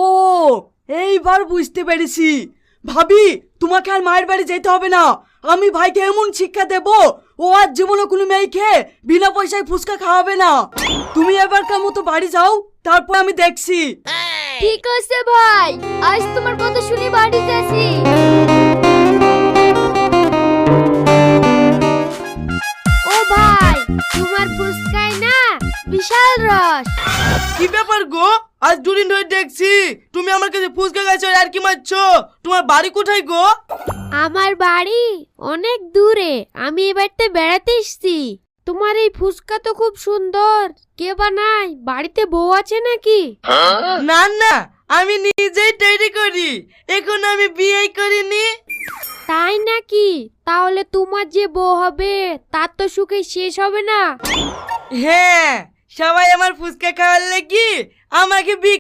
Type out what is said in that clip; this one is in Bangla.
ও এইবার বুঝতে পেরেছি। ভাবি তোমাকে আর মায়ের বাড়ি যেতে হবে না, আমি ভাইকে এমন শিক্ষা দেব ও আর জীবনে কোনো মেয়েকে বিনা পয়সায় ফুচকা খাওয়াবে না। তুমি এবারকার মতো বাড়ি যাও, তারপর আমি দেখছি। ঠিক আছে ভাই, আজ তোমার কথা শুনে বাড়ি যাচ্ছি। ও ভাই, তোমার ফুচকায় না বিশাল রস। কি ব্যাপার গো, আজ দুদিন ধরে দেখছি তুমি আমার কাছে ফুচকা খাচ্ছ আর কি মারছো। তোমার বাড়ি কোথায় গো? আমার বাড়ি অনেক দূরে, আমি এ বাড়িতে বেড়াতে এসেছি। তোমার এই ফুচকা তো খুব সুন্দর, কে বানায়? বাড়িতে বউ আছে নাকি? না না, আমি নিজেই তৈরি করি, এখন আমি বিয়ে করিনি। তাই নাকি? তাহলে তোমার যে বউ হবে তার তো সুখে শেষ হবে না। হ্যাঁ, সবাই আমার ফুচকা খাওয়ার লাগি আমাকে